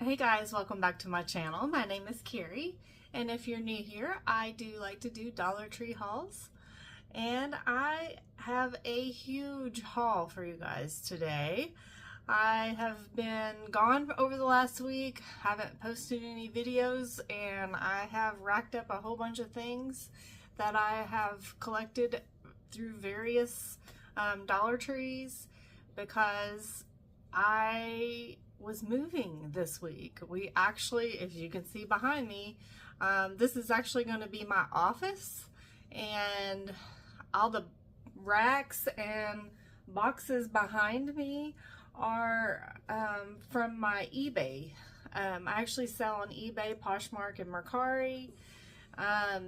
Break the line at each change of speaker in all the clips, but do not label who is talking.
Hey guys, welcome back to my channel. My name is Carrie, and if you're new here, I do like to do Dollar Tree hauls, and I have a huge haul for you guys today. I have been gone over the last week, haven't posted any videos, and I have racked up a whole bunch of things that I have collected through various Dollar Trees because I was moving this week. We actually, if you can see behind me, this is actually going to be my office, and all the racks and boxes behind me are from my eBay. I actually sell on eBay, Poshmark, and Mercari,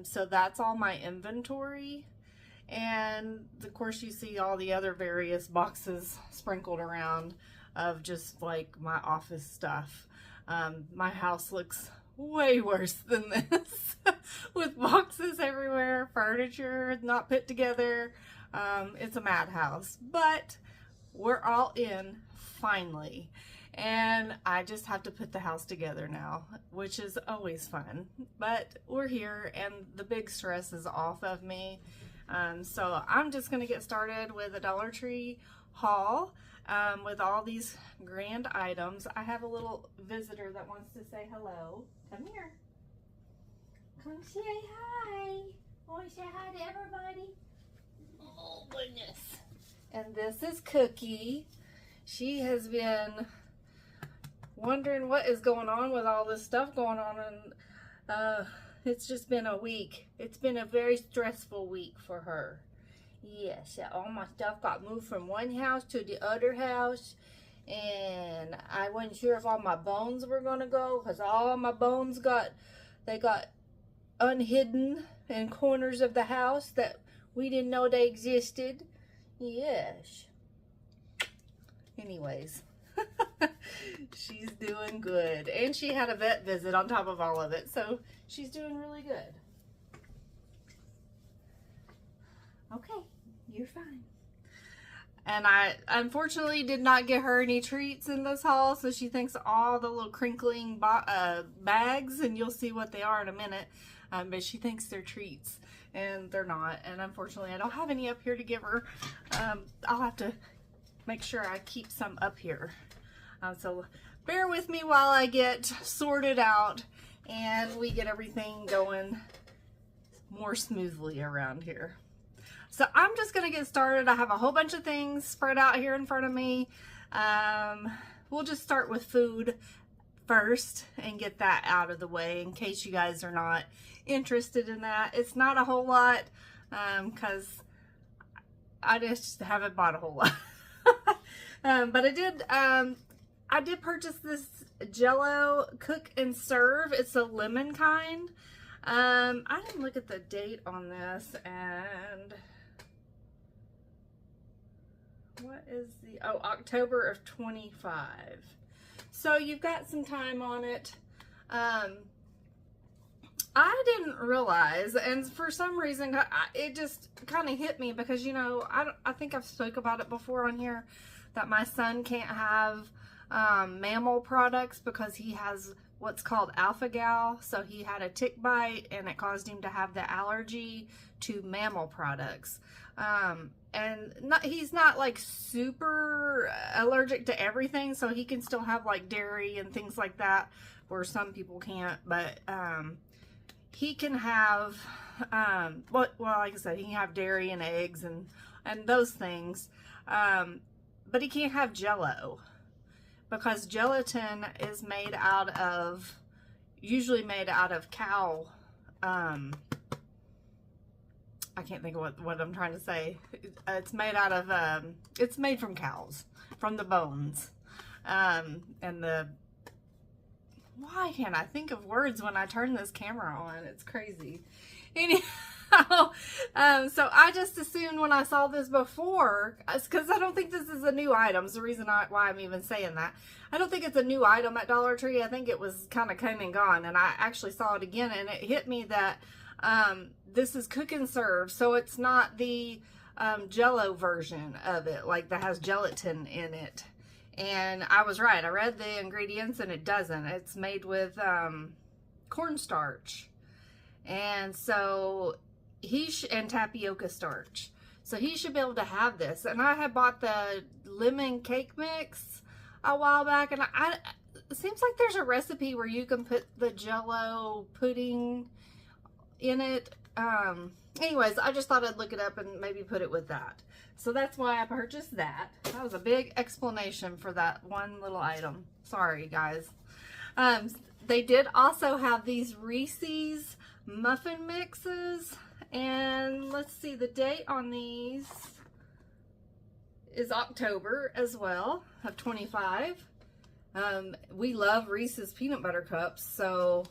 so that's all my inventory. And of course you see all the other various boxes sprinkled around of just like my office stuff. My house looks way worse than this with boxes everywhere, furniture not put together. It's a madhouse, but we're all in finally, and I just have to put the house together now, which is always fun. But we're here and the big stress is off of me. So I'm just gonna get started with a Dollar Tree haul with all these grand items. I have a little visitor that wants to say hello. Come here. Come say hi. Want to say hi to everybody? Oh goodness. And this is Cookie. She has been wondering what is going on with all this stuff going on, and it's just been a week. It's been a very stressful week for her. Yes, all my stuff got moved from one house to the other house, and I wasn't sure if all my bones were going to go, because all my bones got unhidden in corners of the house that we didn't know they existed. Yes. Anyways, she's doing good, and she had a vet visit on top of all of it, so she's doing really good. Okay, you're fine. And I unfortunately did not get her any treats in this haul, so she thinks all the little crinkling bags, and you'll see what they are in a minute, but she thinks they're treats, and they're not. And unfortunately I don't have any up here to give her. I'll have to make sure I keep some up here. So bear with me while I get sorted out and we get everything going more smoothly around here. So I'm just gonna get started. I have a whole bunch of things spread out here in front of me. We'll just start with food first and get that out of the way in case you guys are not interested in that. It's not a whole lot because I just haven't bought a whole lot. But I did purchase this Jello Cook and Serve. It's a lemon kind. I didn't look at the date on this, and what is the, oh, October of 25. So you've got some time on it. I didn't realize, and for some reason it just kind of hit me because, you know, I think I've spoke about it before on here, that my son can't have mammal products because he has what's called alpha-gal. So he had a tick bite and it caused him to have the allergy to mammal products. And he's not like super allergic to everything, so he can still have like dairy and things like that where some people can't. But he can have well, like I said, he can have dairy and eggs and those things, but he can't have Jello because gelatin is made out of, usually made out of cow, I can't think of what I'm trying to say. It's made out of, it's made from cows, from the bones. And why can't I think of words when I turn this camera on? It's crazy. Anyhow, so I just assumed when I saw this before, because I don't think this is a new item. It's the reason why I'm even saying that. I don't think it's a new item at Dollar Tree. I think it was kind of come and gone, and I actually saw it again, and it hit me that this is Cook and Serve, so it's not the Jello version of it, like that has gelatin in it. And I was right. I read the ingredients and it doesn't. It's made with cornstarch. And so and tapioca starch. So he should be able to have this. And I had bought the lemon cake mix a while back, and it seems like there's a recipe where you can put the Jell-O pudding in it. Anyways, I just thought I'd look it up and maybe put it with that. So that's why I purchased that. That was a big explanation for that one little item. Sorry, guys. They did also have these Reese's muffin mixes. And let's see, the date on these is October as well, of 25. We love Reese's peanut butter cups, so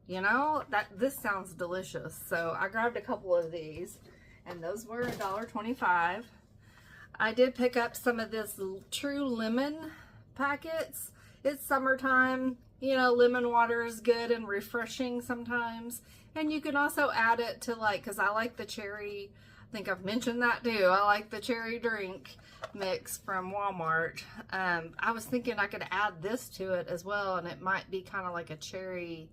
you know this sounds delicious. So I grabbed a couple of these, and those were $1.25. I did pick up some of this True Lemon packets. It's summertime, you know, lemon water is good and refreshing sometimes. And you can also add it to, like, because I like the cherry, I think I've mentioned that too. I like the cherry drink mix from Walmart. I was thinking I could add this to it as well, and it might be kind of like a cherry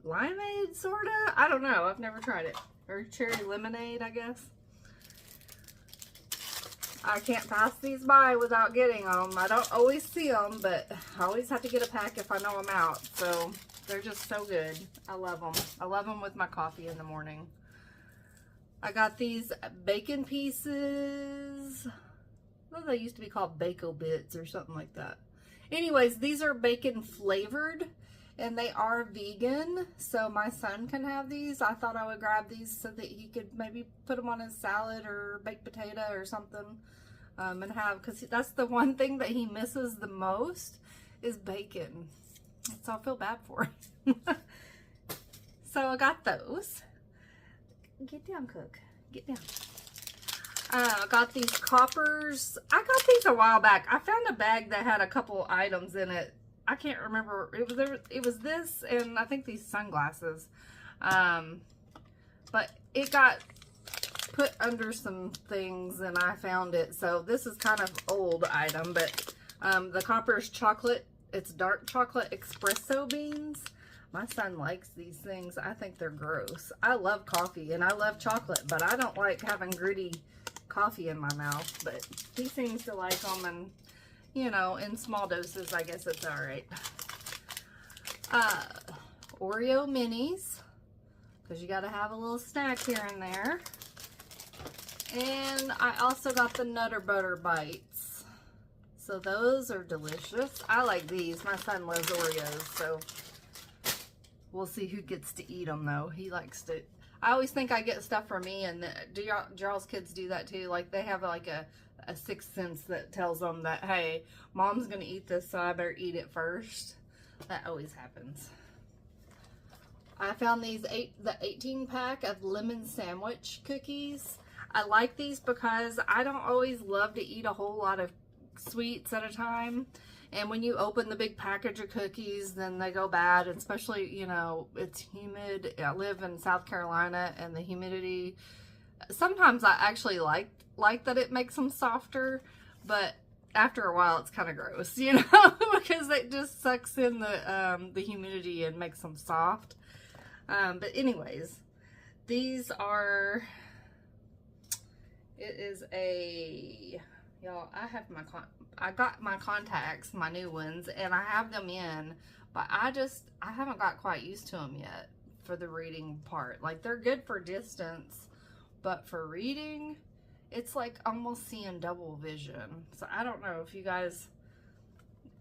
limeade, sort of. I don't know. I've never tried it. Or cherry lemonade, I guess. I can't pass these by without getting them. I don't always see them, but I always have to get a pack if I know I'm out. So they're just so good. I love them. I love them with my coffee in the morning. I got these bacon pieces. Well, they used to be called Bako Bits or something like that. Anyways, these are bacon flavored and they are vegan. So my son can have these. I thought I would grab these so that he could maybe put them on his salad or baked potato or something. And have, because that's the one thing that he misses the most is bacon. So I feel bad for him. So I got those. Get down, Cook. Get down. I got these coppers. I got these a while back. I found a bag that had a couple items in it. I can't remember. It was this and I think these sunglasses. But it got put under some things and I found it. So this is kind of old item, but the Copper's chocolate, it's dark chocolate espresso beans. My son likes these things. I think they're gross. I love coffee and I love chocolate, but I don't like having gritty coffee in my mouth. But he seems to like them, and you know, in small doses, I guess it's all right. Oreo minis, because you got to have a little snack here and there. And I also got the Nutter Butter Bites. So those are delicious. I like these. My son loves Oreos, so we'll see who gets to eat them, though. He likes to. I always think I get stuff for me, and do y'all's kids do that too? Like they have like a sixth sense that tells them that, hey, mom's gonna eat this, so I better eat it first. That always happens. I found these the 18 pack of lemon sandwich cookies. I like these because I don't always love to eat a whole lot of sweets at a time. And when you open the big package of cookies, then they go bad. And especially, you know, it's humid. I live in South Carolina and the humidity. Sometimes I actually like that it makes them softer. But after a while, it's kind of gross, you know, because it just sucks in the humidity and makes them soft. But anyways, these are... It is a, y'all, I got my contacts, my new ones, and I have them in, but I haven't got quite used to them yet for the reading part. Like, they're good for distance, but for reading, it's like almost seeing double vision. So I don't know if you guys,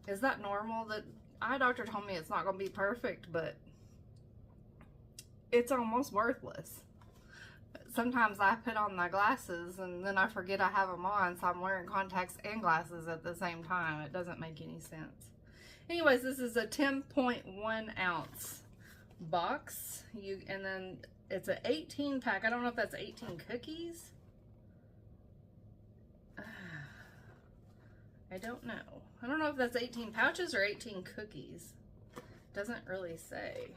is that normal? That eye doctor told me it's not going to be perfect, but it's almost worthless. Sometimes I put on my glasses and then I forget I have them on, so I'm wearing contacts and glasses at the same time. It doesn't make any sense. Anyways, this is a 10.1 ounce box. And then it's an 18 pack. I don't know if that's 18 cookies. I don't know. I don't know if that's 18 pouches or 18 cookies. Doesn't really say.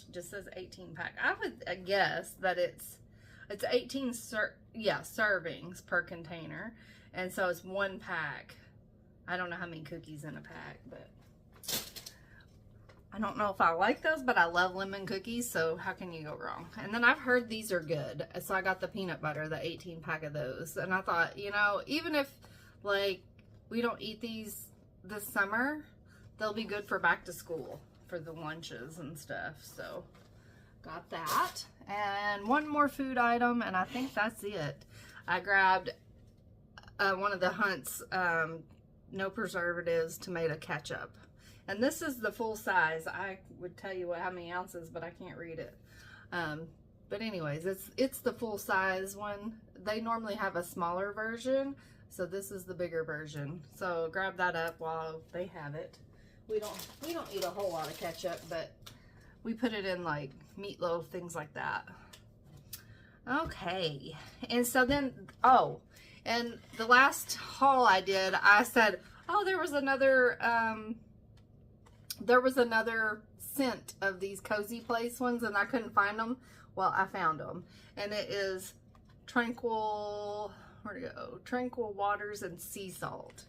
It just says 18 pack. I would guess that it's 18 servings per container, and so it's one pack I don't know how many cookies in a pack, but I don't know if I like those, but I love lemon cookies, so how can you go wrong? And then I've heard these are good, so I got the peanut butter, the 18 pack of those. And I thought, you know, even if like we don't eat these this summer, they'll be good for back to school for the lunches and stuff. So got that. And one more food item, and I think that's it. I grabbed one of the Hunt's no preservatives tomato ketchup. And this is the full size. I would tell you how many ounces, but I can't read it. But anyways, it's the full size one. They normally have a smaller version, so this is the bigger version. So grab that up while they have it. We don't eat a whole lot of ketchup, but we put it in like meatloaf, things like that. Okay, and so then, oh, and the last haul I did, I said, oh, there was another scent of these Cozy Place ones, and I couldn't find them. Well, I found them, and it is Tranquil, where'd it go? Tranquil Waters and Sea Salt.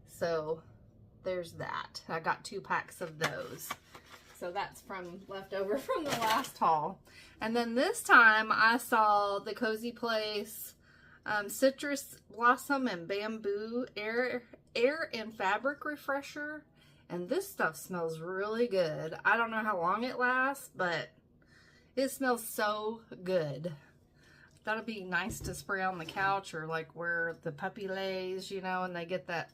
So there's that. I got 2 packs of those. So that's from leftover from the last haul. And then this time I saw the Cozy Place Citrus Blossom and Bamboo Air and Fabric Refresher. And this stuff smells really good. I don't know how long it lasts, but it smells so good. That'll be nice to spray on the couch or like where the puppy lays, you know, and they get that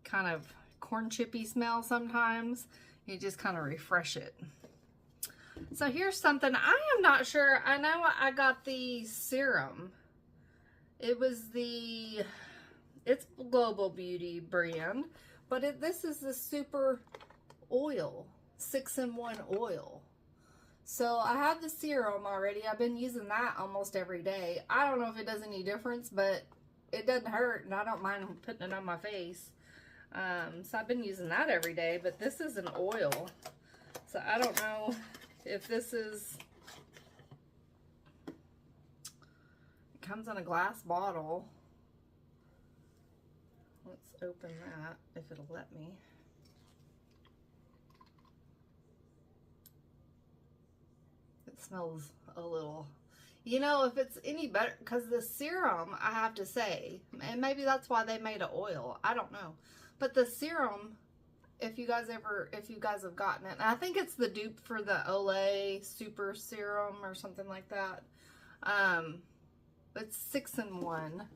kind of corn chippy smell sometimes. You just kind of refresh it. So here's something I am not sure. I know I got the serum. It's Global Beauty brand, but this is the super oil, 6-in-1 oil. So I have the serum already. I've been using that almost every day. I don't know if it does any difference, but it doesn't hurt, and I don't mind putting it on my face. So I've been using that every day, but this is an oil. So I don't know if this is, it comes in a glass bottle. Let's open that, if it'll let me. It smells a little, you know, if it's any better, because the serum, I have to say, and maybe that's why they made an oil, I don't know. But the serum, if you guys have gotten it, and I think it's the dupe for the Olay Super Serum or something like that. It's 6-in-1.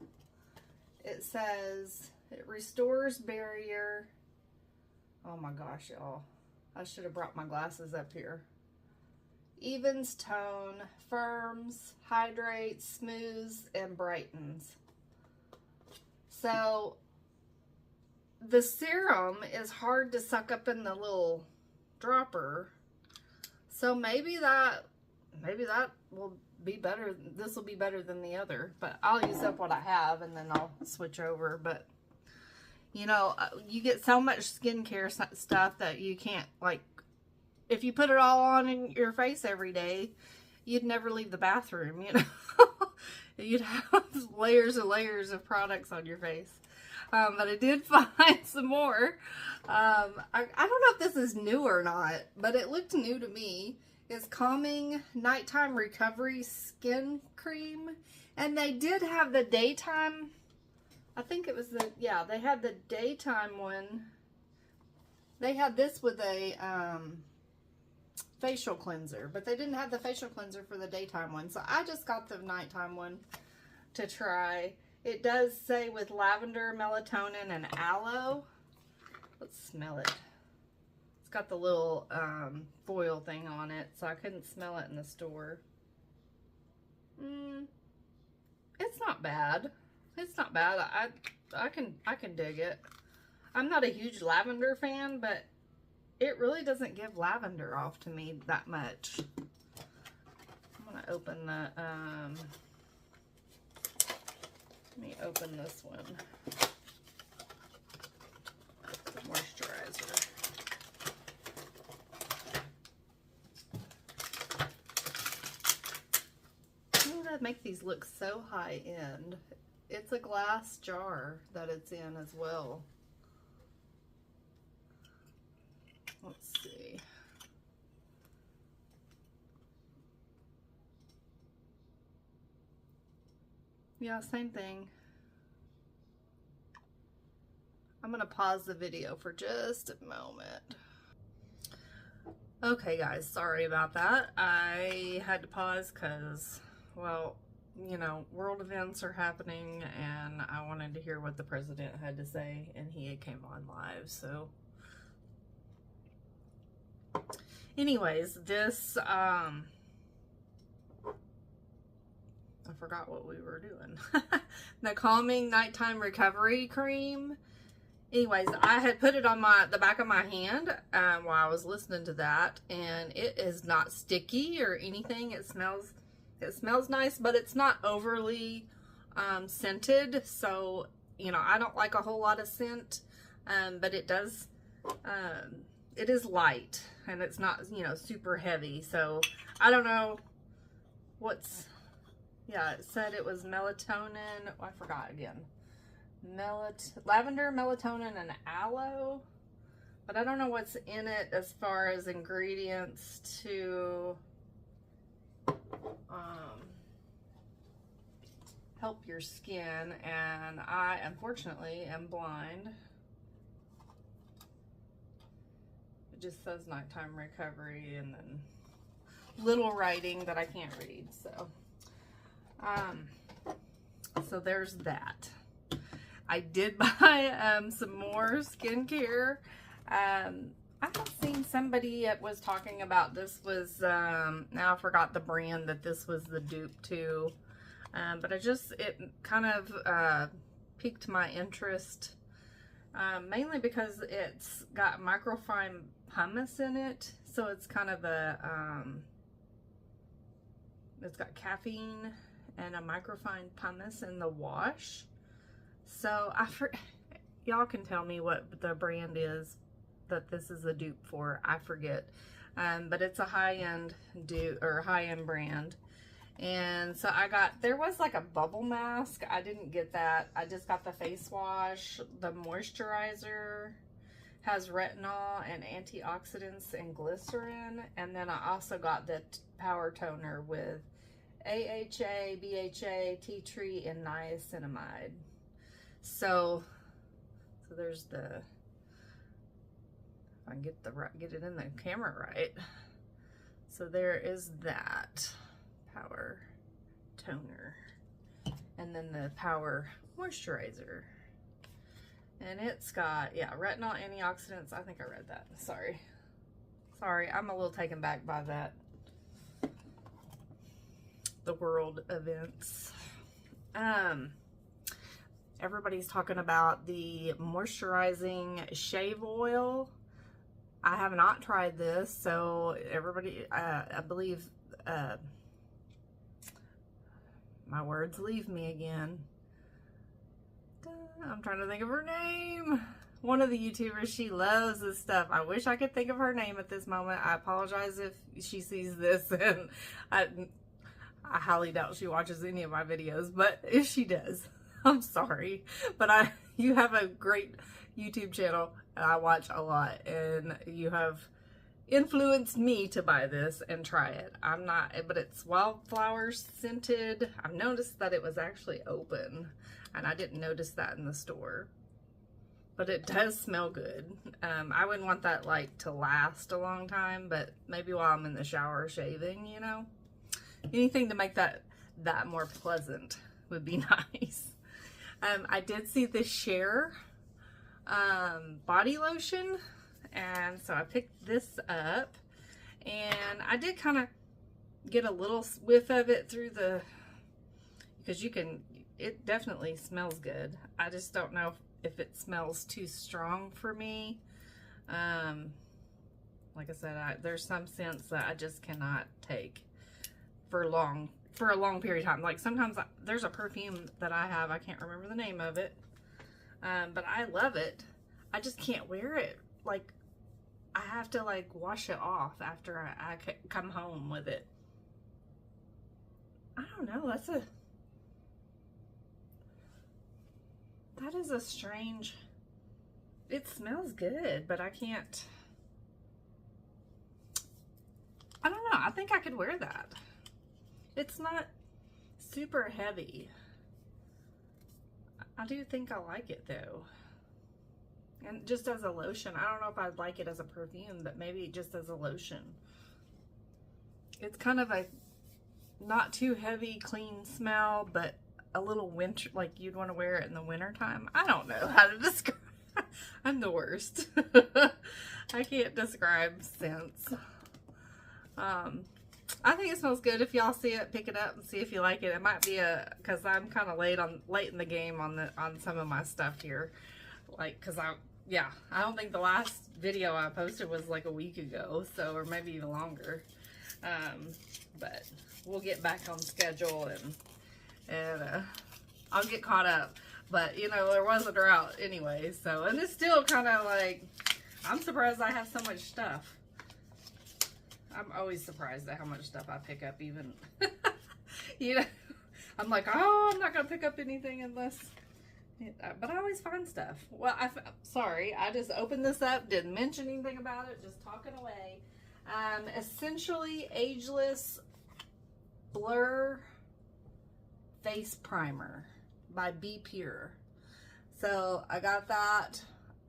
It says it restores barrier. Oh my gosh, y'all. I should have brought my glasses up here. Evens tone, firms, hydrates, smooths, and brightens. So the serum is hard to suck up in the little dropper. So maybe that will be better. This will be better than the other, but I'll use up what I have and then I'll switch over. But you know, you get so much skincare stuff that you can't, like, if you put it all on in your face every day, you'd never leave the bathroom, you know. You'd have layers and layers of products on your face. But I did find some more. I don't know if this is new or not, but it looked new to me. It's Calming Nighttime Recovery Skin Cream. And they did have the daytime, I think it was they had the daytime one. They had this with a facial cleanser, but they didn't have the facial cleanser for the daytime one. So I just got the nighttime one to try. It does say with lavender, melatonin, and aloe. Let's smell it. It's got the little foil thing on it, so I couldn't smell it in the store. It's not bad. It's not bad. I can dig it. I'm not a huge lavender fan, but it really doesn't give lavender off to me that much. I'm gonna open the let me open this one. The moisturizer. How would I make these look so high end? It's a glass jar that it's in as well. Let's see. Yeah, same thing. I'm gonna pause the video for just a moment. Okay guys, sorry about that. I had to pause because, well, you know, world events are happening and I wanted to hear what the president had to say, and he came on live. So anyways, this I forgot what we were doing. The calming nighttime recovery cream. Anyways, I had put it on the back of my hand while I was listening to that, and it is not sticky or anything. It smells nice, but it's not overly scented. So, you know, I don't like a whole lot of scent, but it does. It is light, and it's not, you know, super heavy. So I don't know what's. Yeah, it said it was melatonin. Oh, I forgot again. Lavender, melatonin, and aloe, but I don't know what's in it as far as ingredients to help your skin, and I unfortunately am blind. It just says nighttime recovery and then little writing that I can't read, so so there's that. I did buy some more skincare. I have seen somebody that was talking about this was, now I forgot the brand that this was the dupe to, but it kind of piqued my interest, mainly because it's got microfine pumice in it, so it's kind of a, it's got caffeine and a microfine pumice in the wash. So y'all can tell me what the brand is that this is a dupe for. I forget, but it's a high-end dupe or high-end brand. And so there was like a bubble mask. I didn't get that. I just got the face wash. The moisturizer has retinol and antioxidants and glycerin, and then I also got the power toner with AHA, BHA, tea tree, and niacinamide. So there's the, if I can get it in the camera right. So there is that power toner, and then the power moisturizer, and it's got, yeah, retinol, antioxidants. I think I read that. Sorry, I'm a little taken back by that. The world events. Everybody's talking about the moisturizing shave oil. I have not tried this, so everybody, I believe, my words leave me again. I'm trying to think of her name. One of the YouTubers, she loves this stuff. I wish I could think of her name at this moment. I apologize if she sees this, and I highly doubt she watches any of my videos, but if she does, I'm sorry. But you have a great YouTube channel, and I watch a lot, and you have influenced me to buy this and try it. But it's wildflower scented. I've noticed that it was actually open, and I didn't notice that in the store. But it does smell good. I wouldn't want that like to last a long time, but maybe while I'm in the shower shaving, you know, anything to make that more pleasant would be nice. I did see the Share body lotion, and so I picked this up, and I did kind of get a little whiff of it through because it definitely smells good. I just don't know if it smells too strong for me. Like I said, there's some scents that I just cannot take for a long period of time. Like sometimes there's a perfume that I have, I can't remember the name of it, but I love it. I just can't wear it. Like I have to like wash it off after I come home with it. I don't know, that is a strange, it smells good, but I can't, I think I could wear that. It's not super heavy. I do think I like it though. And just as a lotion. I don't know if I'd like it as a perfume, but maybe just as a lotion. It's kind of a not too heavy, clean smell, but a little winter, like you'd want to wear it in the winter time. I don't know how to describe. I'm the worst. I can't describe scents. I think it smells good. If y'all see it, pick it up and see if you like it. It might be because I'm kind of late in the game on some of my stuff here. Like, I don't think the last video I posted was like a week ago, so, or maybe even longer. But we'll get back on schedule and I'll get caught up. But, you know, there was a drought anyway, so, and it's still kind of like, I'm surprised I have so much stuff. I'm always surprised at how much stuff I pick up, even, you know, I'm like, oh, I'm not going to pick up anything unless, but I always find stuff. Well, sorry, I just opened this up, didn't mention anything about it, just talking away. Essentially Ageless Blur Face Primer by Be Pure. So I got that.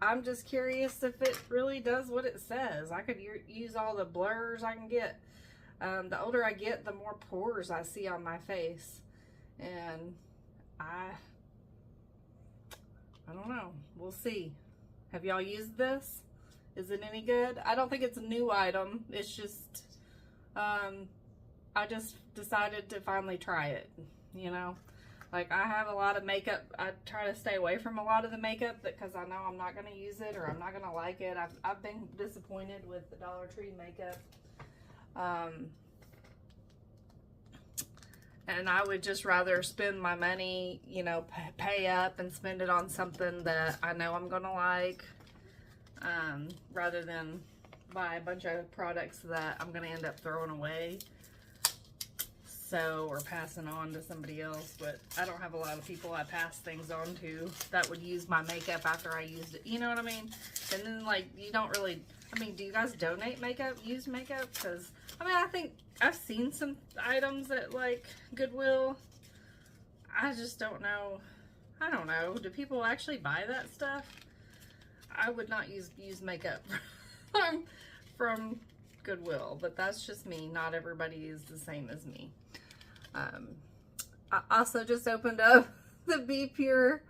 I'm just curious if it really does what it says. I could use all the blurs I can get. The older I get, the more pores I see on my face. And I don't know. We'll see. Have y'all used this? Is it any good? I don't think it's a new item. It's just, I just decided to finally try it, you know? Like, I have a lot of makeup. I try to stay away from a lot of the makeup because I know I'm not going to use it or I'm not going to like it. I've been disappointed with the Dollar Tree makeup. And I would just rather spend my money, you know, pay up and spend it on something that I know I'm going to like, rather than buy a bunch of products that I'm going to end up throwing away. So, or passing on to somebody else, but I don't have a lot of people I pass things on to that would use my makeup after I used it. You know what I mean? And then, like, you don't really, I mean, do you guys donate makeup, use makeup? Because, I mean, I think I've seen some items at, like, Goodwill. I just don't know. I don't know. Do people actually buy that stuff? I would not use makeup from Goodwill, but that's just me. Not everybody is the same as me. I also just opened up the Be Pure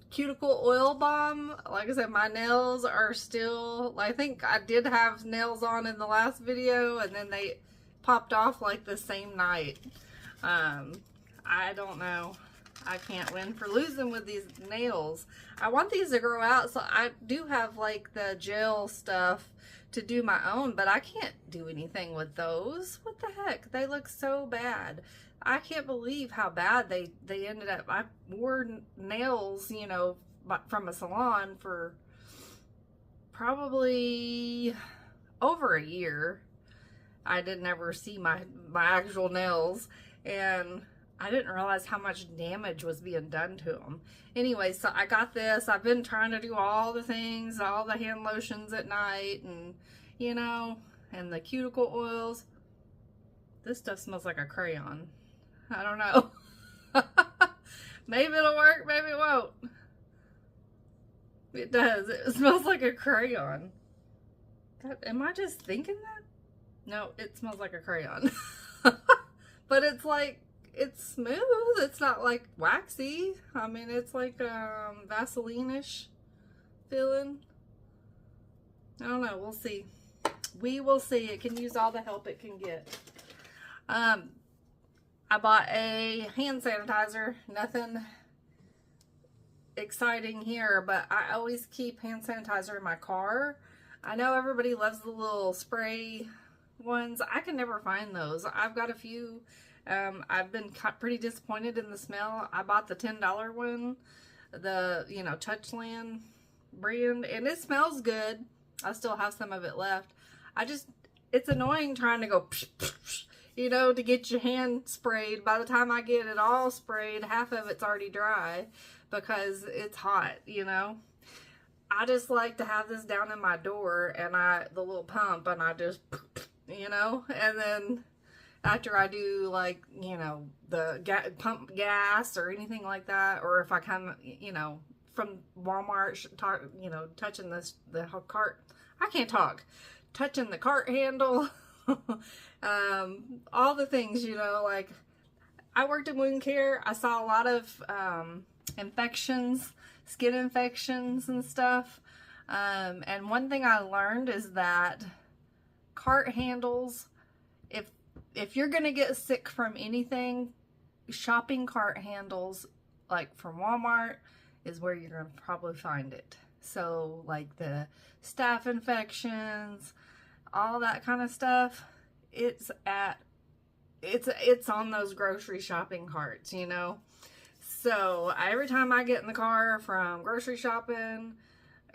cuticle oil balm. Like I said, my nails are still, I think I did have nails on in the last video and then they popped off like the same night. I don't know. I can't win for losing with these nails. I want these to grow out, so I do have like the gel stuff to do my own, but I can't do anything with those. What the heck? They look so bad. I can't believe how bad they ended up. I wore nails, you know, from a salon for probably over a year. I didn't ever see my actual nails, and I didn't realize how much damage was being done to them. Anyway, so I got this. I've been trying to do all the things, all the hand lotions at night, and, you know, and the cuticle oils. This stuff smells like a crayon. I don't know. Maybe it'll work, maybe it won't. It does. It smells like a crayon. Am I just thinking that? No, it smells like a crayon. But it's like, it's smooth. It's not like waxy. I mean, it's like Vaseline-ish feeling. I don't know. We'll see. We will see. It can use all the help it can get. I bought a hand sanitizer. Nothing exciting here, but I always keep hand sanitizer in my car. I know everybody loves the little spray ones. I can never find those. I've got a few. I've been pretty disappointed in the smell. I bought the $10 one, the, you know, Touchland brand, and it smells good. I still have some of it left. It's annoying trying to go, psh, psh, psh, you know, to get your hand sprayed. By the time I get it all sprayed, half of it's already dry because it's hot, you know. I just like to have this down in my door and the little pump, and I just you know, and then after I do, like, you know, the pump gas or anything like that, or if I come, you know, from Walmart, you know, touching the cart, I can't talk, touching the cart handle, all the things, you know, like, I worked in wound care. I saw a lot of infections, skin infections and stuff, and one thing I learned is that cart handles, if you're gonna get sick from anything, shopping cart handles, like from Walmart, is where you're gonna probably find it. So like the staph infections, all that kind of stuff, it's on those grocery shopping carts, you know. So every time I get in the car from grocery shopping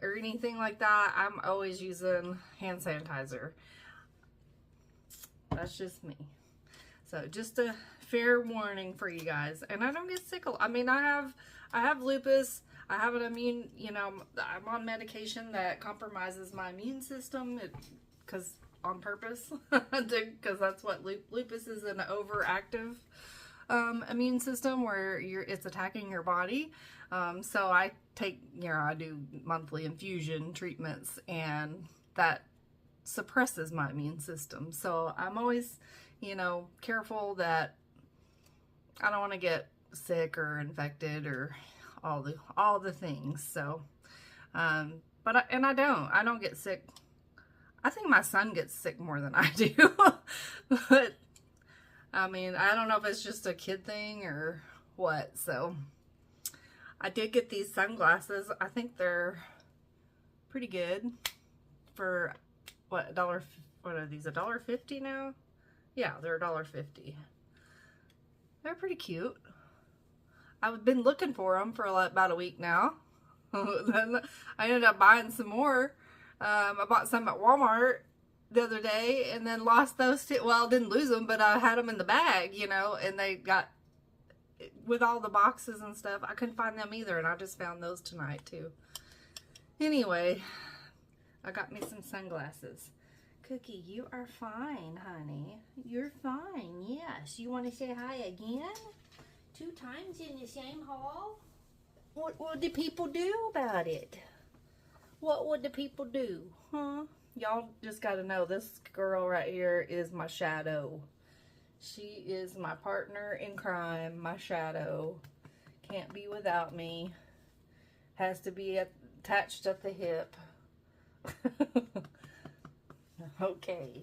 or anything like that, I'm always using hand sanitizer. That's just me. So just a fair warning for you guys. And I don't get sick. I mean, I have lupus. I have an immune, you know, I'm on medication that compromises my immune system, because on purpose, because that's what lupus is, an overactive immune system where it's attacking your body. So I take, you know, I do monthly infusion treatments, and that suppresses my immune system. So I'm always, you know, careful that I don't want to get sick or infected or all the things. So, I don't get sick. I think my son gets sick more than I do. But I mean, I don't know if it's just a kid thing or what. So I did get these sunglasses. I think they're pretty good for what are these, $1.50 now? Yeah, they're $1.50. They're pretty cute. I've been looking for them for like about a week now. Then I ended up buying some more. I bought some at Walmart the other day and then lost those too. Well, I didn't lose them, but I had them in the bag, you know, and they got, with all the boxes and stuff, I couldn't find them either, and I just found those tonight too. Anyway, I got me some sunglasses. Cookie, you are fine, honey. You're fine, yes. You want to say hi again? 2 times in the same haul? What would the people do about it? What would the people do, huh? Y'all just got to know, this girl right here is my shadow. She is my partner in crime, my shadow. Can't be without me. Has to be attached at the hip. Okay.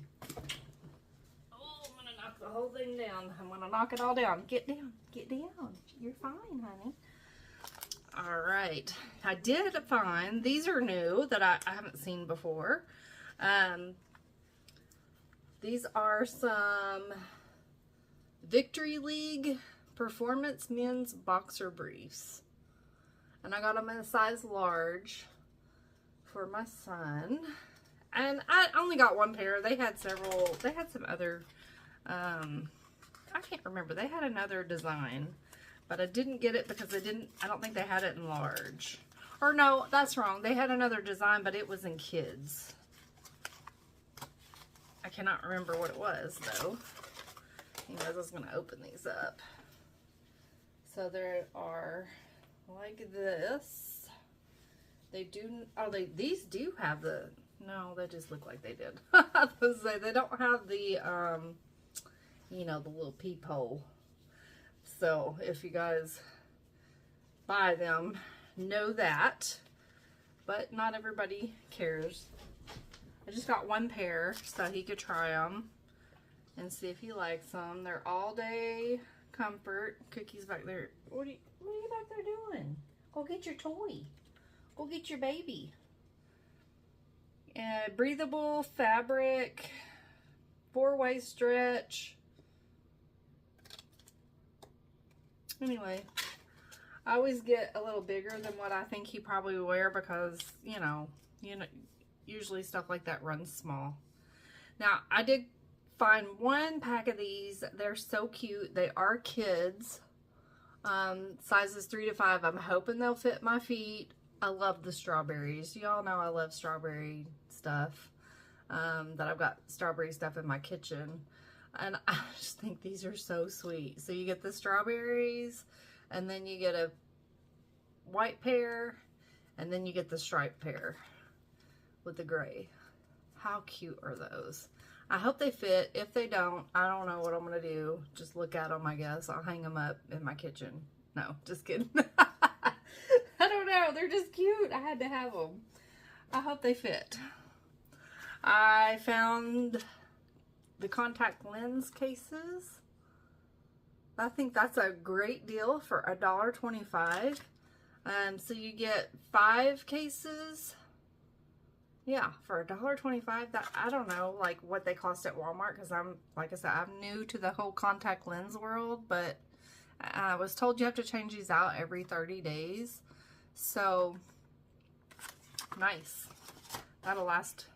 Oh, I'm gonna knock the whole thing down. I'm gonna knock it all down. Get down. Get down. You're fine, honey. All right. I did find, these are new that I haven't seen before. These are some Victory League Performance Men's Boxer Briefs. And I got them in a size large for my son. And I only got one pair. They had several, they had some other, I can't remember. They had another design, but I didn't get it because I don't think they had it in large. Or no, that's wrong. They had another design, but it was in kids. I cannot remember what it was, though. Anyways, I was going to open these up. So there are like this. They do, oh, these do have the, no, they just look like they did. I was gonna say, they don't have the, you know, the little peephole. So if you guys buy them, know that. But not everybody cares. I just got one pair so he could try them and see if he likes them. They're all day comfort. Cookie's back there. What are you back there doing? Go get your toy. Go get your baby. Breathable fabric, 4-way stretch. Anyway, I always get a little bigger than what I think he probably would wear because, you know, usually stuff like that runs small. Now, I did find one pack of these. They're so cute. They are kids. Sizes 3 to 5. I'm hoping they'll fit my feet. I love the strawberries. Y'all know I love strawberry stuff. that I've got strawberry stuff in my kitchen. And I just think these are so sweet. So you get the strawberries, and then you get a white pear, and then you get the striped pear with the gray. How cute are those? I hope they fit. If they don't, I don't know what I'm going to do. Just look at them, I guess. I'll hang them up in my kitchen. No, just kidding. I don't know. They're just cute. I had to have them. I hope they fit. I found the contact lens cases. I think that's a great deal for $1.25. So you get 5 cases. Yeah, for $1.25. That, I don't know like what they cost at Walmart, because like I said, I'm new to the whole contact lens world, but I was told you have to change these out every 30 days. So nice. That'll last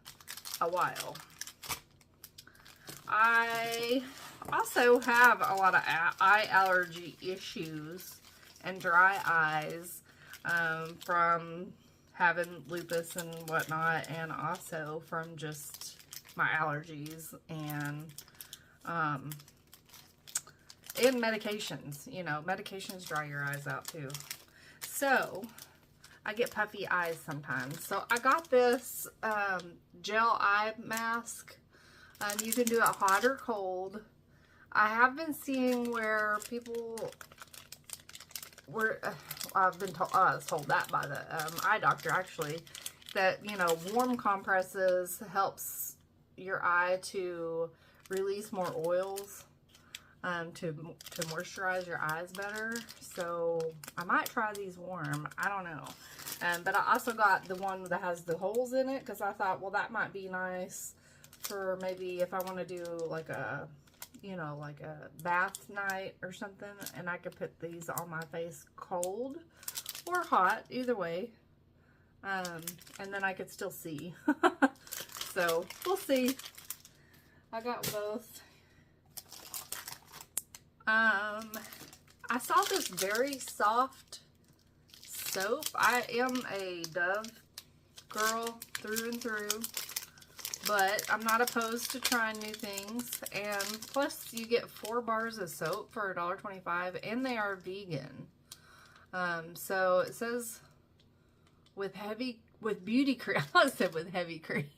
a while. I also have a lot of eye allergy issues and dry eyes from having lupus and whatnot, and also from just my allergies and medications. You know, medications dry your eyes out too. So I get puffy eyes sometimes. So I got this gel eye mask. You can do it hot or cold. I have been seeing where people were, I've been told, I was told that by the eye doctor actually, that, you know, warm compresses helps your eye to release more oils, to moisturize your eyes better. So I might try these warm. I don't know. But I also got the one that has the holes in it, because I thought, well, that might be nice for maybe if I want to do like a, you know, like a bath night or something, and I could put these on my face cold or hot, either way, and then I could still see. So we'll see. I got both. I saw this very soft soap. I am a Dove girl through and through, but I'm not opposed to trying new things. And plus, you get 4 bars of soap for $1.25, and they are vegan. So it says with beauty cream. I said with heavy cream.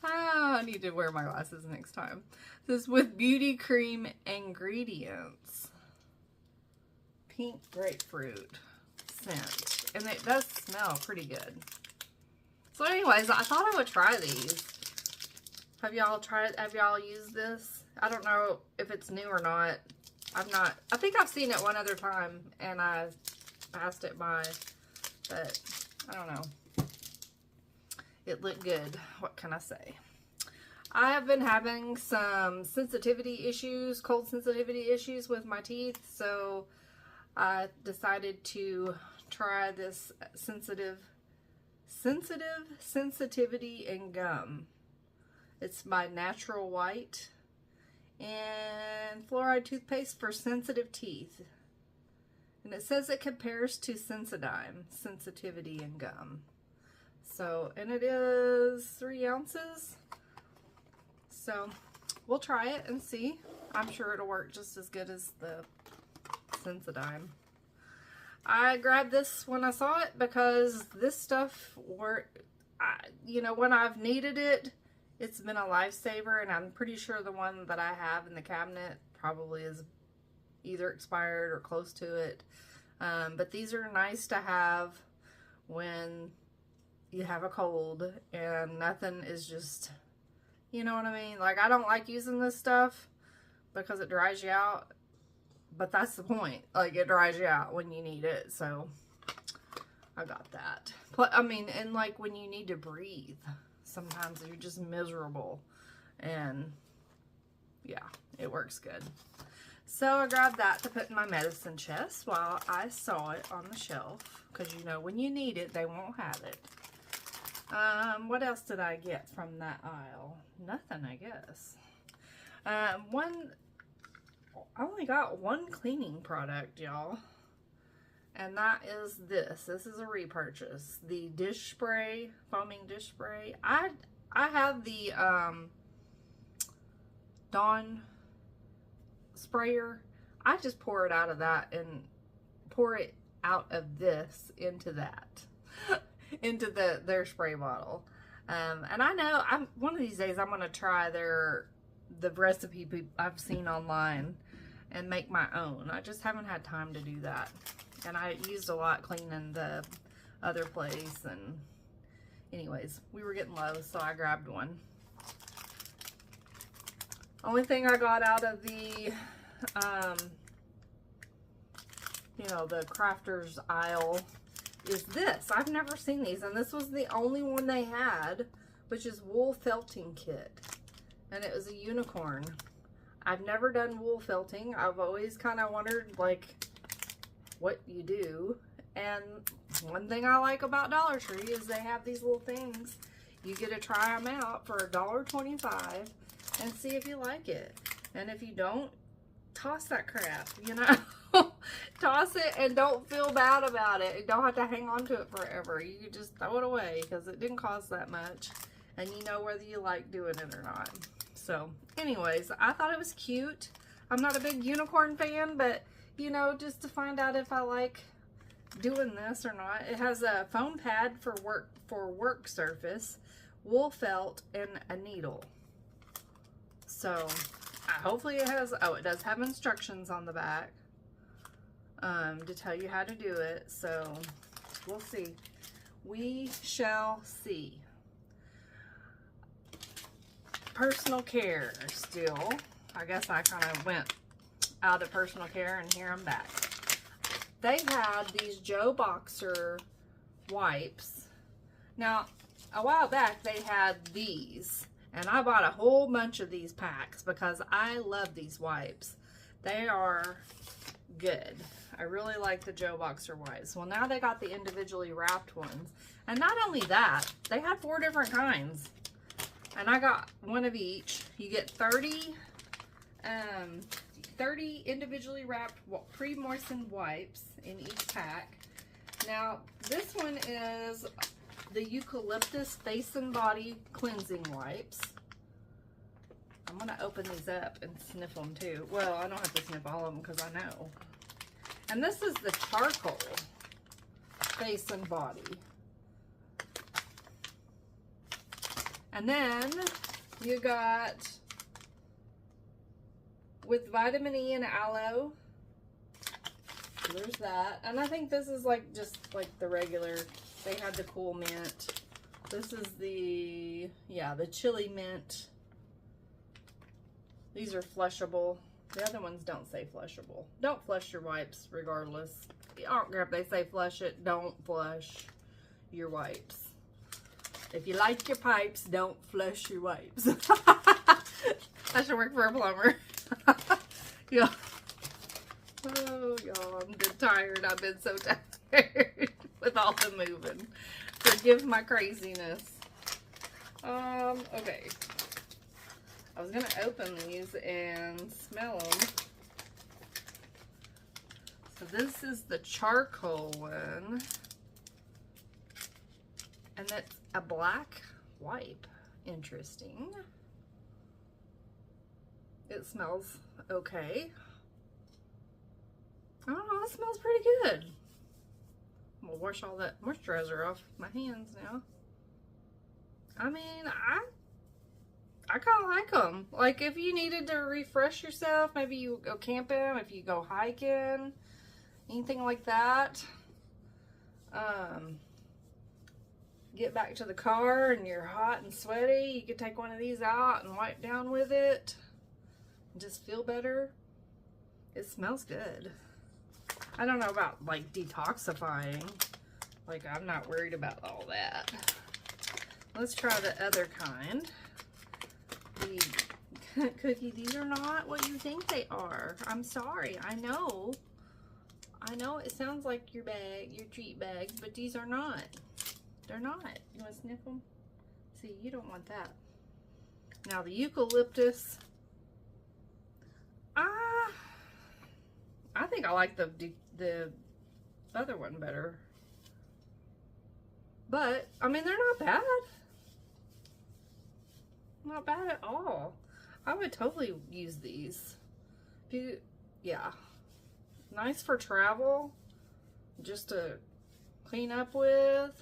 I need to wear my glasses next time. This is with beauty cream ingredients. Pink grapefruit scent. And it does smell pretty good. So anyways, I thought I would try these. Have y'all used this? I don't know if it's new or not. I think I've seen it one other time and I passed it by, but I don't know. It looked good. What can I say? I have been having some sensitivity issues, cold sensitivity issues with my teeth, so I decided to try this sensitivity and gum. It's by Natural White and fluoride toothpaste for sensitive teeth. And it says it compares to Sensodyne, sensitivity and gum. So, and it is 3 ounces. So, we'll try it and see. I'm sure it'll work just as good as the Sensodyne. I grabbed this when I saw it because this stuff you know, when I've needed it, it's been a lifesaver, and I'm pretty sure the one that I have in the cabinet probably is either expired or close to it. But these are nice to have when you have a cold and nothing is just, you know what I mean? Like, I don't like using this stuff because it dries you out, but that's the point. Like, it dries you out when you need it, so I got that. I mean, and like when you need to breathe, sometimes you're just miserable, and yeah, it works good. So I grabbed that to put in my medicine chest while I saw it on the shelf, because you know when you need it, they won't have it. What else did I get from that aisle? Nothing, I guess. I only got one cleaning product, y'all. And that is this. This is a repurchase. The dish spray, foaming dish spray. I have the Dawn sprayer. I just pour it out of that and pour it out of this into that, into their spray bottle. And I know one of these days I'm gonna try the recipe I've seen online and make my own. I just haven't had time to do that. And I used a lot cleaning the other place, and anyways, we were getting low, so I grabbed one. Only thing I got out of the, you know, the crafters aisle is this. I've never seen these, and this was the only one they had, which is wool felting kit. And it was a unicorn. I've never done wool felting. I've always kind of wondered, like, what you do. And one thing I like about Dollar Tree is they have these little things. You get to try them out for $1.25 and see if you like it. And if you don't, toss that crap, you know. Toss it and don't feel bad about it. You don't have to hang on to it forever. You can just throw it away because it didn't cost that much. And you know whether you like doing it or not. So anyways, I thought it was cute. I'm not a big unicorn fan, but you know, just to find out if I like doing this or not. It has a foam pad for work surface, wool felt, and a needle. So hopefully it has, oh, it does have instructions on the back to tell you how to do it. So we'll see. We shall see. Personal care still. I guess I kind of went out of personal care and here I'm back. They had these Joe Boxer wipes. Now, a while back they had these, and I bought a whole bunch of these packs because I love these wipes. They are good. I really like the Joe Boxer wipes. Well, now they got the individually wrapped ones. And not only that, they had 4 different kinds. And I got one of each. You get 30 individually wrapped pre-moistened wipes in each pack. Now, this one is the Eucalyptus Face and Body Cleansing Wipes. I'm going to open these up and sniff them too. Well, I don't have to sniff all of them because I know. And this is the Charcoal Face and Body. And then you got with vitamin E and aloe. There's that. And I think this is like just like the regular. They had the cool mint. This is the, yeah, the chili mint. These are flushable. The other ones don't say flushable. Don't flush your wipes regardless. I don't care if they say flush it. Don't flush your wipes. If you like your pipes, don't flush your wipes. I should work for a plumber. Yeah. Oh, y'all, I'm dead tired. I've been so tired with all the moving. Forgive my craziness. Okay. I was going to open these and smell them. So this is the charcoal one. And that's a black wipe. Interesting. It smells okay. I don't know, it smells pretty good. I'm gonna wash all that moisturizer off my hands now. I mean, I kind of like them. Like, if you needed to refresh yourself, maybe you go camping, if you go hiking, anything like that. Get back to the car and you're hot and sweaty, you could take one of these out and wipe down with it and just feel better. It smells good. I don't know about like detoxifying. Like, I'm not worried about all that. Let's try the other kind. The cookie, these are not what you think they are. I'm sorry. I know it sounds like your bag, your treat bags, but these are not. They're not. You want to sniff them? See, you don't want that. Now the eucalyptus. I think I like the other one better. But, I mean, they're not bad. Not bad at all. I would totally use these. Yeah. Nice for travel. Just to clean up with.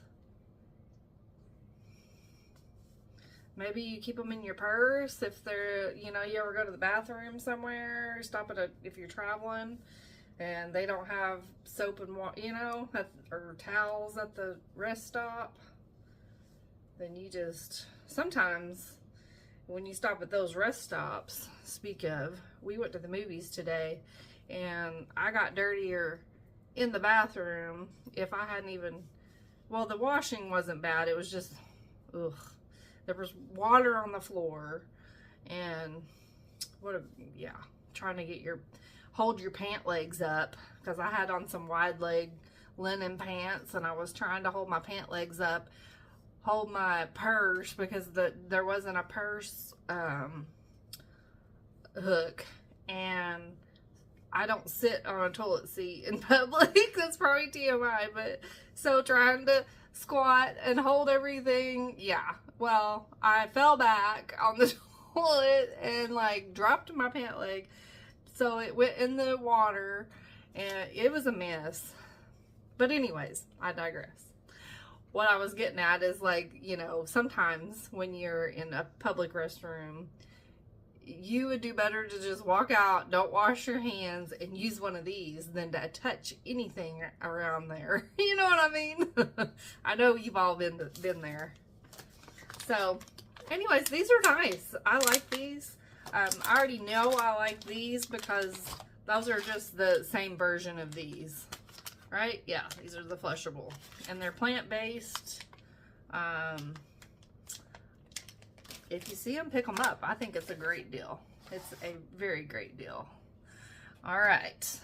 Maybe you keep them in your purse if they're, you know, you ever go to the bathroom somewhere, stop at if you're traveling and they don't have soap and water, you know, or towels at the rest stop. Then you just, sometimes when you stop at those rest stops, speak of, we went to the movies today and I got dirtier in the bathroom if I hadn't even, well, the washing wasn't bad. It was just, ugh. There was water on the floor and yeah, trying to get hold your pant legs up because I had on some wide leg linen pants and I was trying to hold my pant legs up, hold my purse because there wasn't a purse hook, and I don't sit on a toilet seat in public. That's probably TMI, but so trying to squat and hold everything, yeah. Well, I fell back on the toilet and like dropped my pant leg. So it went in the water and it was a mess. But anyways, I digress. What I was getting at is, like, you know, sometimes when you're in a public restroom, you would do better to just walk out, don't wash your hands, and use one of these than to touch anything around there. You know what I mean? I know you've all been there. So, anyways, these are nice. I like these. I already know I like these because those are just the same version of these. Right? Yeah, these are the flushable. And they're plant-based. If you see them, pick them up. I think it's a great deal. It's a very great deal. All right.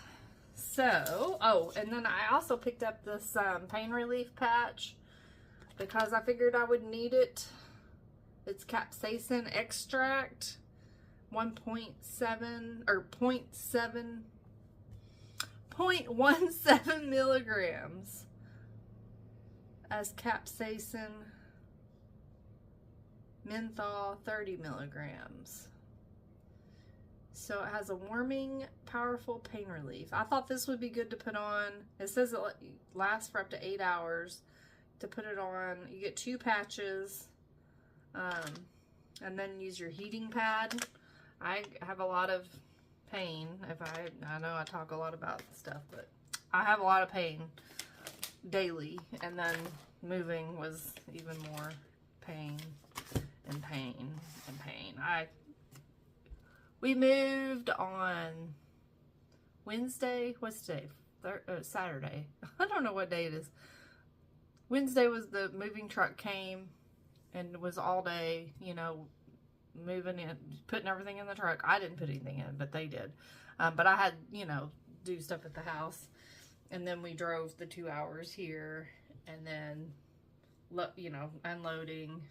So, oh, and then I also picked up this pain relief patch because I figured I would need it. It's capsaicin extract, 1.7 or 0.17 milligrams as capsaicin, menthol 30 milligrams. So it has a warming, powerful pain relief. I thought this would be good to put on. It says it lasts for up to 8 hours. To put it on, you get 2 patches. And then use your heating pad. I have a lot of pain. I know I talk a lot about stuff, but I have a lot of pain daily, and then moving was even more pain and pain and pain. We moved on Wednesday. What's today? Saturday. I don't know what day it is. Wednesday was the moving truck came. And it was all day, you know, moving in, putting everything in the truck. I didn't put anything in, but they did. But I had, you know, do stuff at the house. And then we drove the 2 hours here. And then, you know, unloading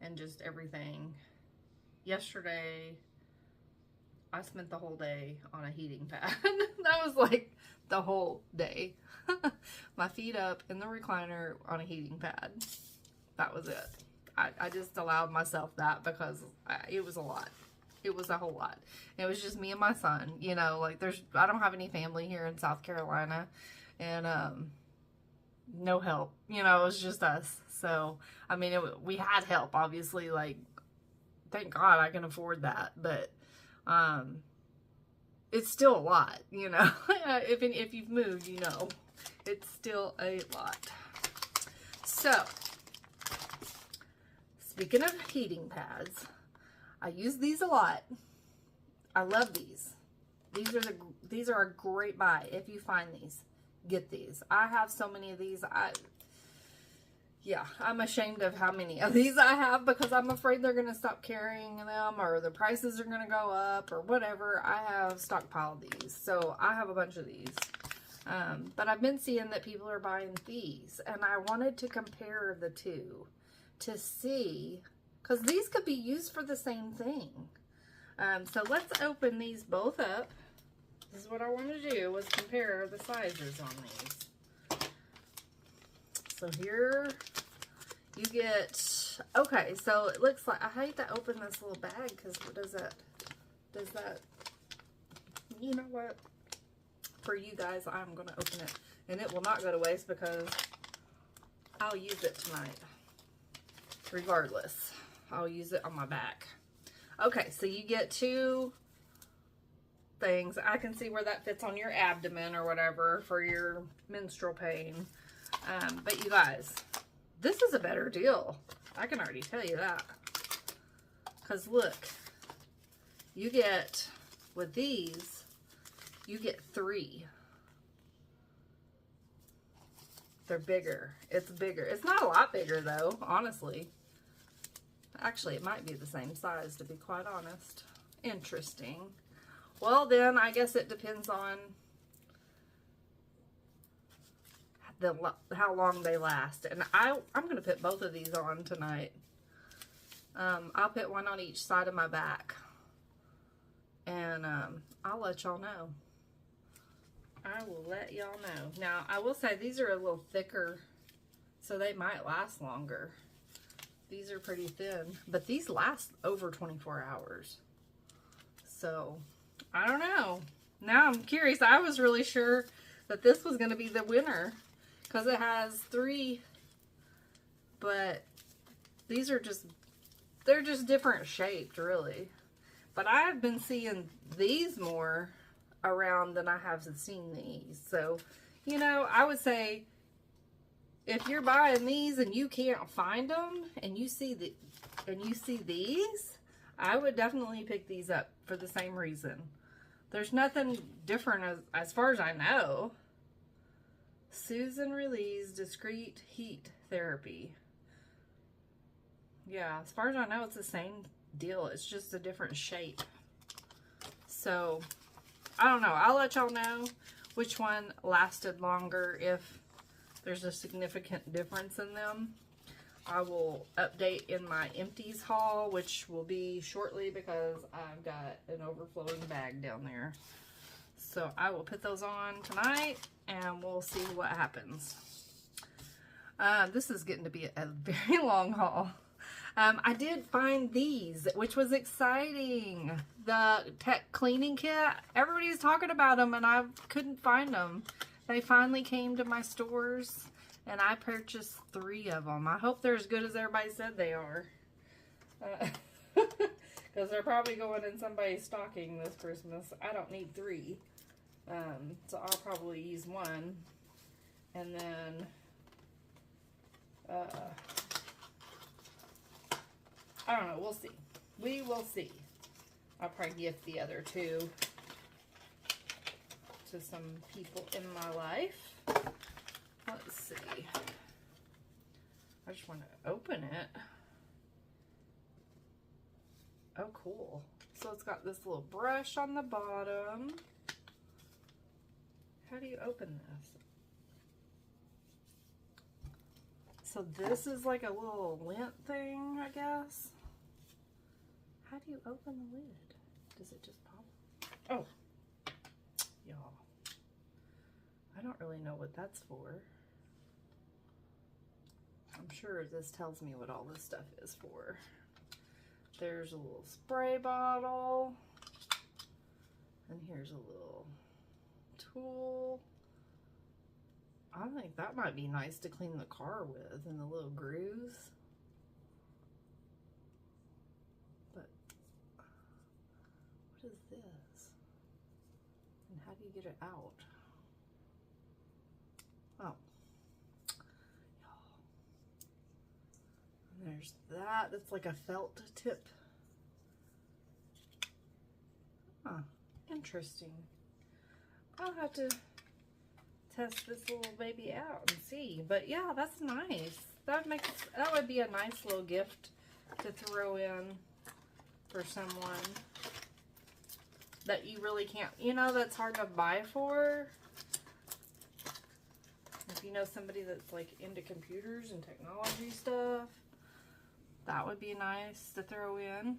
and just everything. Yesterday, I spent the whole day on a heating pad. That was like the whole day. My feet up in the recliner on a heating pad. That was it. I just allowed myself that because it was a lot. It was a whole lot. It was just me and my son, you know, like I don't have any family here in South Carolina, and no help, you know, it was just us. So, I mean, we had help, obviously, like, thank God I can afford that, but it's still a lot, you know. if you've moved, you know, it's still a lot. So, speaking of heating pads, I use these a lot. I love these. These are a great buy. If you find these, get these. I have so many of these. I'm ashamed of how many of these I have because I'm afraid they're going to stop carrying them or the prices are going to go up or whatever. I have stockpiled these. So I have a bunch of these. But I've been seeing that people are buying these, and I wanted to compare the two to see, because these could be used for the same thing. So let's open these both up. This is what I wanted to do, was compare the sizes on these. So here you get, okay, so it looks like, I hate to open this little bag because what does that, you know what? For you guys, I'm going to open it. And it will not go to waste because I'll use it tonight. Regardless, I'll use it on my back. Okay, so you get 2 things. I can see where that fits on your abdomen or whatever for your menstrual pain. But you guys, this is a better deal. I can already tell you that. Because look, you get, with these, you get 3. They're bigger. It's bigger. It's not a lot bigger though, honestly. Actually, it might be the same size, to be quite honest. Interesting. Well, then, I guess it depends on how long they last. And I'm going to put both of these on tonight. I'll put one on each side of my back. And I'll let y'all know. I will let y'all know. Now, I will say these are a little thicker, so they might last longer. These are pretty thin, but these last over 24 hours. So, I don't know. Now I'm curious. I was really sure that this was going to be the winner because it has 3, but these are just, they're just different shaped, really. But I've been seeing these more around than I have seen these. So, you know, I would say if you're buying these and you can't find them and you see these, I would definitely pick these up for the same reason. There's nothing different as far as I know. Susan Relie's Discreet Heat Therapy. Yeah, as far as I know, it's the same deal. It's just a different shape. So, I don't know. I'll let y'all know which one lasted longer if there's a significant difference in them. I will update in my empties haul, which will be shortly because I've got an overflowing bag down there. So I will put those on tonight and we'll see what happens. This is getting to be a very long haul. I did find these, which was exciting. The tech cleaning kit. Everybody's talking about them and I couldn't find them. They finally came to my stores and I purchased 3 of them. I hope they're as good as everybody said they are. Because they're probably going in somebody's stocking this Christmas. I don't need 3. So I'll probably use 1. And then I don't know. We'll see. We will see. I'll probably gift the other 2 to some people in my life. Let's see. I just want to open it. Oh, cool. So it's got this little brush on the bottom. How do you open this? So this is like a little lint thing, I guess. How do you open the lid? Does it just pop? Oh. Y'all. I don't really know what that's for. I'm sure this tells me what all this stuff is for. There's a little spray bottle. And here's a little tool. I think that might be nice to clean the car with, and the little grooves. But what is this? And how do you get it out? Oh. And there's that. That's like a felt tip. Huh. Interesting. I'll have to test this little baby out and see. But yeah, that's nice. That would be a nice little gift to throw in for someone that you really can't, you know, that's hard to buy for. If you know somebody that's like into computers and technology stuff, that would be nice to throw in.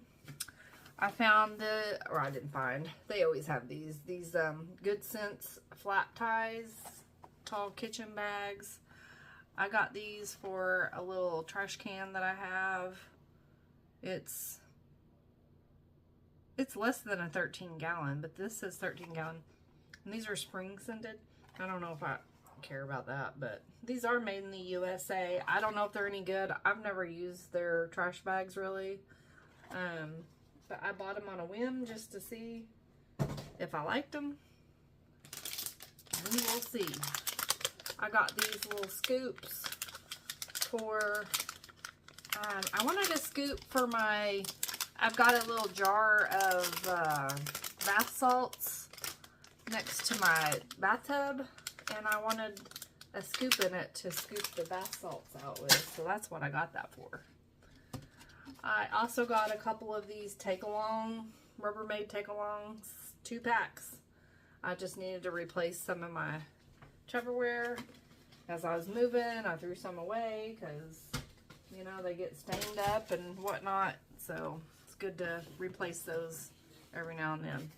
I found I didn't find, they always have these Good Sense flat ties, tall kitchen bags. I got these for a little trash can that I have. It's less than a 13-gallon, but this says 13-gallon. And these are spring scented. I don't know if I care about that, but these are made in the USA. I don't know if they're any good. I've never used their trash bags really. But I bought them on a whim just to see if I liked them. We will see. I got these little scoops for, I wanted a scoop for my, I've got a little jar of bath salts next to my bathtub, and I wanted a scoop in it to scoop the bath salts out with, so that's what I got that for. I also got a couple of these take-along, Rubbermaid take-alongs, 2 packs. I just needed to replace some of my Tupperware. As I was moving, I threw some away because, you know, they get stained up and whatnot, so it's good to replace those every now and then.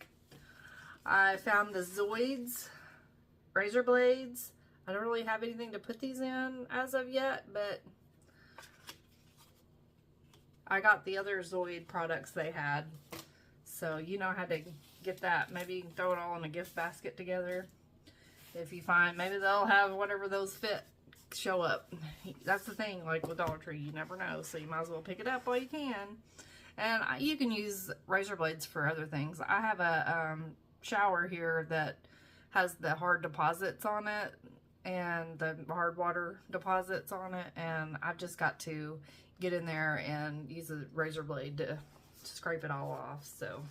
I found the Zoids razor blades. I don't really have anything to put these in as of yet, but I got the other Zoid products they had, so you know how to get that. Maybe you can throw it all in a gift basket together. If you find, maybe they'll have whatever those fit show up. That's the thing, like with Dollar Tree, you never know, so you might as well pick it up while you can. And you can use razor blades for other things. I have a shower here that has the hard deposits on it and the hard water deposits on it, and I've just got to get in there and use a razor blade to scrape it all off. So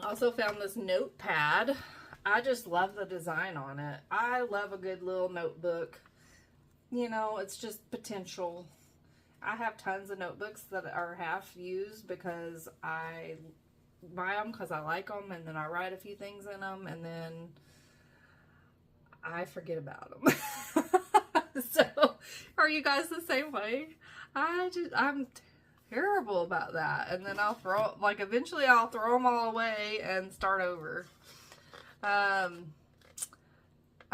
I also found this notepad. I just love the design on it. I love a good little notebook. You know, it's just potential. I have tons of notebooks that are half used because I buy them because I like them, and then I write a few things in them, and then I forget about them. So, are you guys the same way? I'm terrible about that. And then I'll eventually I'll throw them all away and start over. I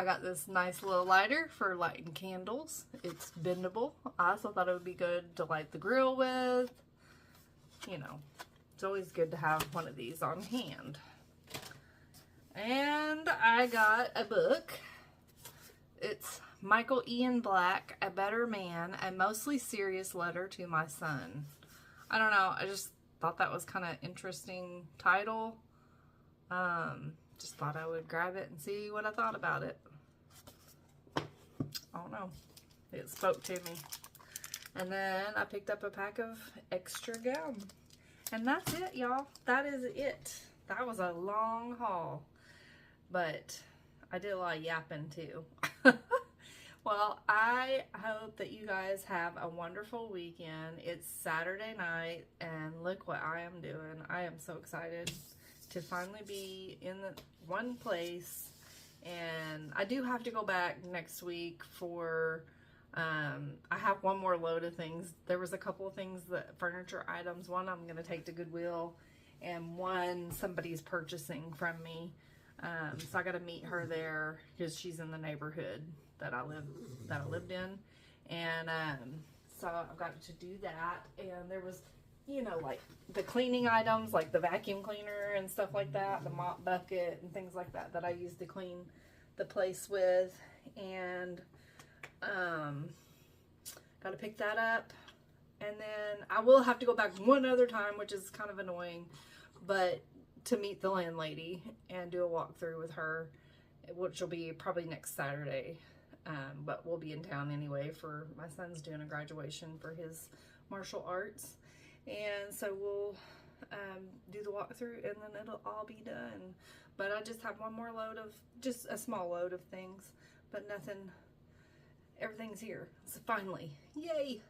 got this nice little lighter for lighting candles. It's bendable. I also thought it would be good to light the grill with. You know, it's always good to have one of these on hand. And I got a book. It's Michael Ian Black, A Better Man, A Mostly Serious Letter to My Son. I don't know, I just thought that was kind of interesting title. Just thought I would grab it and see what I thought about it. I don't know. It spoke to me. And then I picked up a pack of extra gum. And that's it, y'all. That is it. That was a long haul. But I did a lot of yapping too. Well, I hope that you guys have a wonderful weekend. It's Saturday night, and look what I am doing. I am so excited to finally be in one place. And I do have to go back next week for, I have one more load of things. There was a couple of things, furniture items. One I'm going to take to Goodwill, and one somebody's purchasing from me. So I got to meet her there because she's in the neighborhood that I lived in, and so I've got to do that. And there was, you know, like the cleaning items, like the vacuum cleaner and stuff like that, the mop bucket and things like that I use to clean the place with, and got to pick that up. And then I will have to go back one other time, which is kind of annoying, but to meet the landlady and do a walkthrough with her, which will be probably next Saturday. But we'll be in town anyway for my son's doing a graduation for his martial arts. And so we'll do the walkthrough, and then it'll all be done. But I just have one more load of, just a small load of things, but nothing, everything's here. So finally, yay!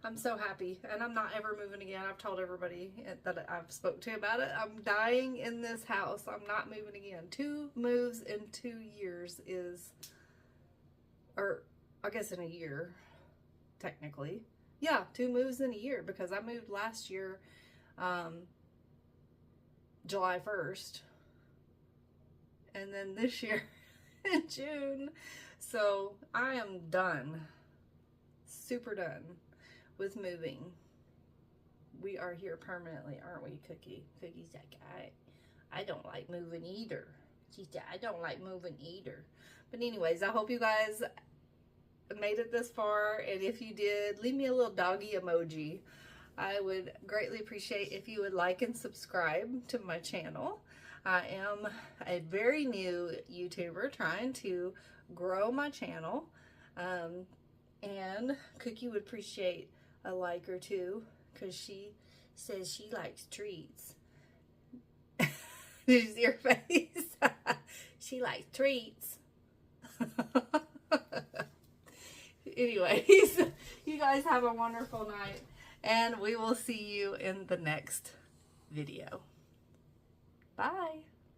I'm so happy, and I'm not ever moving again. I've told everybody that I've spoke to about it. I'm dying in this house. I'm not moving again. 2 moves in 2 years is, or I guess in a year, technically. Yeah, 2 moves in a year, because I moved last year, July 1st. And then this year, in June. So I am done, super done with moving. We are here permanently, aren't we, Cookie? Cookie's like, I don't like moving either. She said, I don't like moving either. But anyways, I hope you guys made it this far, and if you did, leave me a little doggy emoji. I would greatly appreciate if you would like and subscribe to my channel. I am a very new YouTuber trying to grow my channel, and Cookie would appreciate a like or two because she says she likes treats. Did you see her face? She likes treats. Anyways, you guys have a wonderful night, and we will see you in the next video. Bye.